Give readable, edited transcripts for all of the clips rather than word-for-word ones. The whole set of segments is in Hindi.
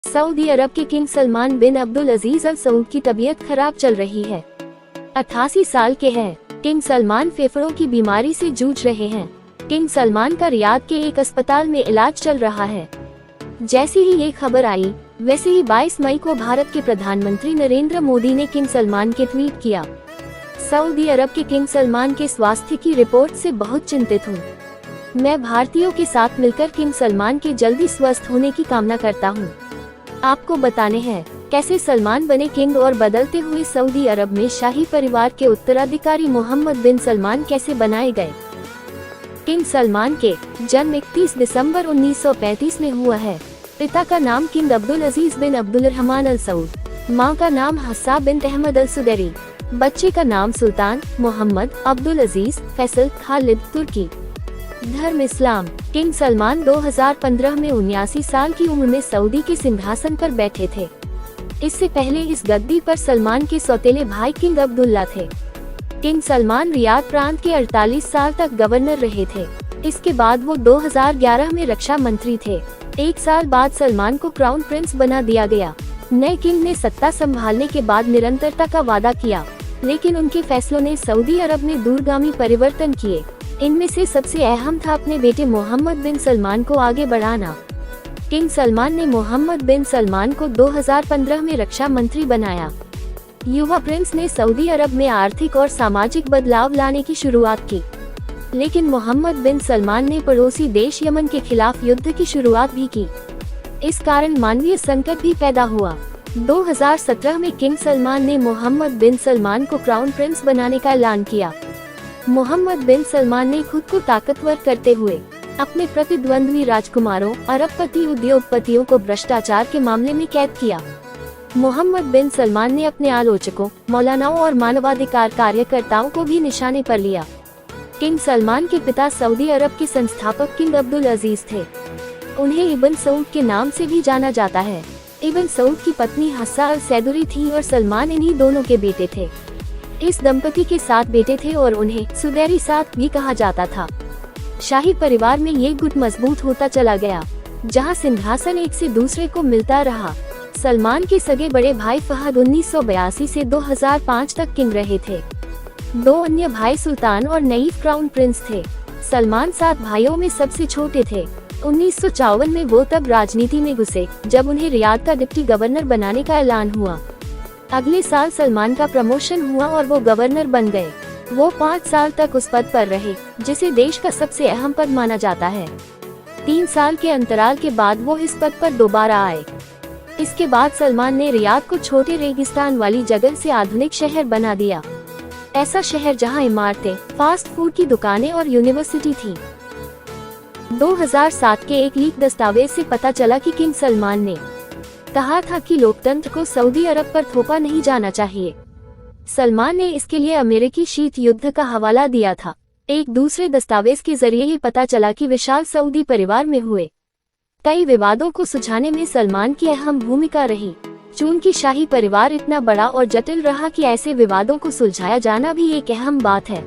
सऊदी अरब के किंग सलमान बिन अब्दुल अजीज अल सऊद की तबीयत खराब चल रही है। 88 साल के हैं किंग सलमान फेफड़ों की बीमारी से जूझ रहे हैं। किंग सलमान का रियाद के एक अस्पताल में इलाज चल रहा है। जैसे ही ये खबर आई वैसे ही 22 मई को भारत के प्रधानमंत्री नरेंद्र मोदी ने किंग सलमान के ट्वीट किया। सऊदी अरब के किंग सलमान के स्वास्थ्य की रिपोर्ट से बहुत चिंतित हूँ। मैं भारतीयों के साथ मिलकर किंग सलमान के जल्दी स्वस्थ होने की कामना करता हूँ। आपको बताने हैं कैसे सलमान बने किंग और बदलते हुए सऊदी अरब में शाही परिवार के उत्तराधिकारी मोहम्मद बिन सलमान कैसे बनाए गए। किंग सलमान के जन्म 31 दिसंबर 1935 में हुआ है। पिता का नाम किंग अब्दुल अजीज बिन अब्दुल रहमान अल सऊद, माँ का नाम हस्सा बिन अहमद अल सुदैरी। बच्चे का नाम सुल्तान, मोहम्मद, अब्दुल अजीज, फैसल, खालिद, तुर्की। धर्म इस्लाम। किंग सलमान 2015 में 79 साल की उम्र में सऊदी के सिंहासन पर बैठे थे। इससे पहले इस गद्दी पर सलमान के सौतेले भाई किंग अब्दुल्ला थे। किंग सलमान रियाद प्रांत के 48 साल तक गवर्नर रहे थे। इसके बाद वो 2011 में रक्षा मंत्री थे। एक साल बाद सलमान को क्राउन प्रिंस बना दिया गया। नए किंग ने सत्ता संभालने के बाद निरंतरता का वादा किया, लेकिन उनके फैसलों ने सऊदी अरब में दूरगामी परिवर्तन किए। इनमें से सबसे अहम था अपने बेटे मोहम्मद बिन सलमान को आगे बढ़ाना। किंग सलमान ने मोहम्मद बिन सलमान को 2015 में रक्षा मंत्री बनाया। युवा प्रिंस ने सऊदी अरब में आर्थिक और सामाजिक बदलाव लाने की शुरुआत की, लेकिन मोहम्मद बिन सलमान ने पड़ोसी देश यमन के खिलाफ युद्ध की शुरुआत भी की। इस कारण मानवीय संकट भी पैदा हुआ। 2017 में किंग सलमान ने मोहम्मद बिन सलमान को क्राउन प्रिंस बनाने का ऐलान किया। मोहम्मद बिन सलमान ने खुद को ताकतवर करते हुए अपने प्रतिद्वंद्वी राजकुमारों, अरबपति उद्योगपतियों को भ्रष्टाचार के मामले में कैद किया। मोहम्मद बिन सलमान ने अपने आलोचकों, मौलानाओं और मानवाधिकार कार्यकर्ताओं को भी निशाने पर लिया। किंग सलमान के पिता सऊदी अरब के संस्थापक किंग अब्दुल अजीज थे। उन्हें इब्न सऊद के नाम से भी जाना जाता है। इब्न सऊद की पत्नी हस्सा अल सैदुरी थी और सलमान इन्हीं दोनों के बेटे थे। इस दंपति के 7 बेटे थे और उन्हें सुदैरी साथ भी कहा जाता था। शाही परिवार में ये गुट मजबूत होता चला गया, जहां सिंहासन एक से दूसरे को मिलता रहा। सलमान के सगे बड़े भाई फहद 1982 से 2005 तक किंग रहे थे। 2 अन्य भाई सुल्तान और नईफ क्राउन प्रिंस थे। सलमान 7 भाइयों में सबसे छोटे थे। 1954 में वो तब राजनीति में घुसे जब उन्हें रियाद का डिप्टी गवर्नर बनाने का ऐलान हुआ। अगले साल सलमान का प्रमोशन हुआ और वो गवर्नर बन गए। वो 5 साल तक उस पद पर रहे, जिसे देश का सबसे अहम पद माना जाता है। 3 साल के अंतराल के बाद वो इस पद पर दोबारा आए। इसके बाद सलमान ने रियाद को छोटे रेगिस्तान वाली जगह से आधुनिक शहर बना दिया। ऐसा शहर जहां इमारतें, फास्ट फूड की दुकानें और यूनिवर्सिटी थी। 2007 के एक लीक दस्तावेज से पता चला कि किंग सलमान ने कहा था कि लोकतंत्र को सऊदी अरब पर थोपा नहीं जाना चाहिए। सलमान ने इसके लिए अमेरिकी शीत युद्ध का हवाला दिया था। एक दूसरे दस्तावेज के जरिए ही पता चला कि विशाल सऊदी परिवार में हुए कई विवादों को सुलझाने में सलमान की अहम भूमिका रही। चूंकि शाही परिवार इतना बड़ा और जटिल रहा कि ऐसे विवादों को सुलझाया जाना भी एक अहम बात है।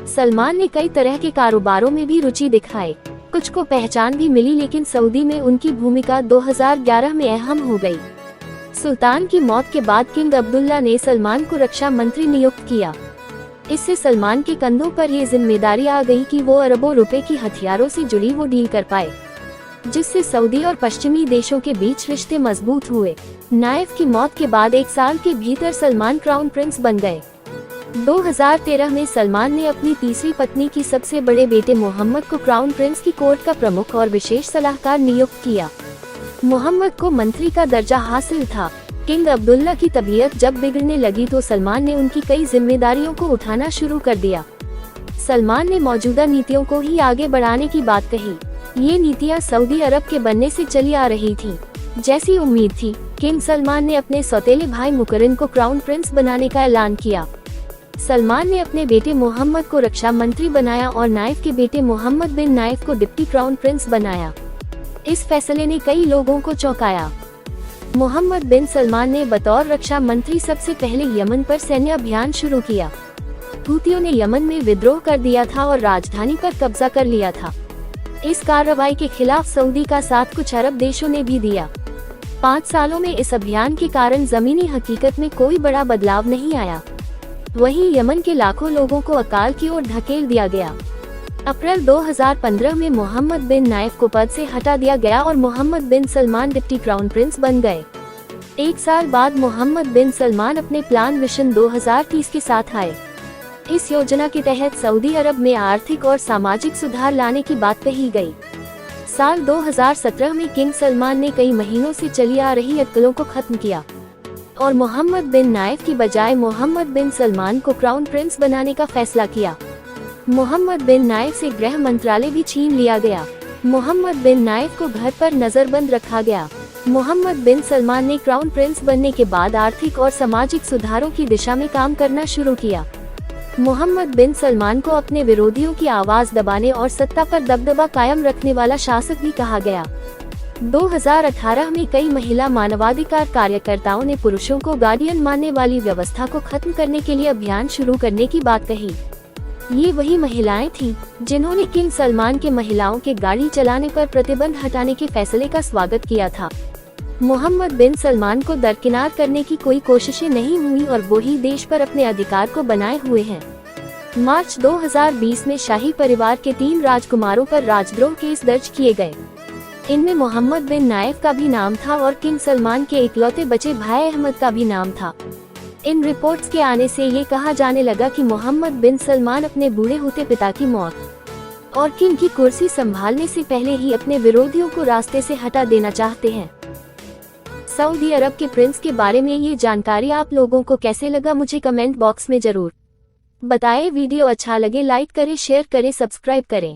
सलमान ने कई तरह के कारोबारों में भी रुचि दिखाई। कुछ को पहचान भी मिली, लेकिन सऊदी में उनकी भूमिका 2011 में अहम हो गई। सुल्तान की मौत के बाद किंग अब्दुल्ला ने सलमान को रक्षा मंत्री नियुक्त किया। इससे सलमान के कंधों पर ये जिम्मेदारी आ गई कि वो अरबों रुपए की हथियारों से जुड़ी वो डील कर पाए, जिससे सऊदी और पश्चिमी देशों के बीच रिश्ते मजबूत हुए। नाइफ की मौत के बाद 1 साल के भीतर सलमान क्राउन प्रिंस बन गए। 2013 में सलमान ने अपनी तीसरी पत्नी की सबसे बड़े बेटे मोहम्मद को क्राउन प्रिंस की कोर्ट का प्रमुख और विशेष सलाहकार नियुक्त किया। मोहम्मद को मंत्री का दर्जा हासिल था। किंग अब्दुल्ला की तबीयत जब बिगड़ने लगी तो सलमान ने उनकी कई जिम्मेदारियों को उठाना शुरू कर दिया। सलमान ने मौजूदा नीतियों को ही आगे बढ़ाने की बात कही। ये नीतियां सऊदी अरब के बनने से चली आ रही थी। जैसी उम्मीद थी, किंग सलमान ने अपने सौतेले भाई मुकरिन को क्राउन प्रिंस बनाने का ऐलान किया। सलमान ने अपने बेटे मोहम्मद को रक्षा मंत्री बनाया और नाइफ के बेटे मोहम्मद बिन नाइफ को डिप्टी क्राउन प्रिंस बनाया। इस फैसले ने कई लोगों को चौंकाया। मोहम्मद बिन सलमान ने बतौर रक्षा मंत्री सबसे पहले यमन पर सैन्य अभियान शुरू किया। हूतियों ने यमन में विद्रोह कर दिया था और राजधानी पर कब्जा कर लिया था। इस कार्रवाई के खिलाफ सऊदी का साथ कुछ अरब देशों ने भी दिया। 5 सालों में इस अभियान के कारण जमीनी हकीकत में कोई बड़ा बदलाव नहीं आया। वहीं यमन के लाखों लोगों को अकाल की ओर धकेल दिया गया। अप्रैल 2015 में मोहम्मद बिन नाइफ को पद से हटा दिया गया और मोहम्मद बिन सलमान डिप्टी क्राउन प्रिंस बन गए। 1 साल बाद मोहम्मद बिन सलमान अपने प्लान विजन 2030 के साथ आए। इस योजना के तहत सऊदी अरब में आर्थिक और सामाजिक सुधार लाने की बात कही गई। साल 2017 में किंग सलमान ने कई महीनों से चली आ रही अटकलों को खत्म किया और मोहम्मद बिन नाइफ की बजाय मोहम्मद बिन सलमान को क्राउन प्रिंस बनाने का फैसला किया। मोहम्मद बिन नाइफ से गृह मंत्रालय भी छीन लिया गया। मोहम्मद बिन नाइफ को घर पर नजरबंद रखा गया। मोहम्मद बिन सलमान ने क्राउन प्रिंस बनने के बाद आर्थिक और सामाजिक सुधारों की दिशा में काम करना शुरू किया। मोहम्मद बिन सलमान को अपने विरोधियों की आवाज दबाने और सत्ता पर दबदबा कायम रखने वाला शासक भी कहा गया। 2018 में कई महिला मानवाधिकार कार्यकर्ताओं ने पुरुषों को गार्डियन मानने वाली व्यवस्था को खत्म करने के लिए अभियान शुरू करने की बात कही। ये वही महिलाएं थीं जिन्होंने किंग सलमान के महिलाओं के गाड़ी चलाने पर प्रतिबंध हटाने के फैसले का स्वागत किया था। मोहम्मद बिन सलमान को दरकिनार करने की कोई कोशिशें नहीं हुई और वो ही देश पर अपने अधिकार को बनाए हुए हैं। मार्च 2020 में शाही परिवार के 3 राजकुमारों पर राजद्रोह केस दर्ज किए गए। इनमें मोहम्मद बिन नाइफ का भी नाम था और किंग सलमान के इकलौते बचे भाई अहमद का भी नाम था। इन रिपोर्ट्स के आने से ये कहा जाने लगा कि मोहम्मद बिन सलमान अपने बूढ़े होते पिता की मौत और किंग की कुर्सी संभालने से पहले ही अपने विरोधियों को रास्ते से हटा देना चाहते हैं। सऊदी अरब के प्रिंस के बारे में ये जानकारी आप लोगों को कैसे लगा, मुझे कमेंट बॉक्स में जरूर बताएं। वीडियो अच्छा लगे लाइक करें, शेयर करें, सब्सक्राइब करें।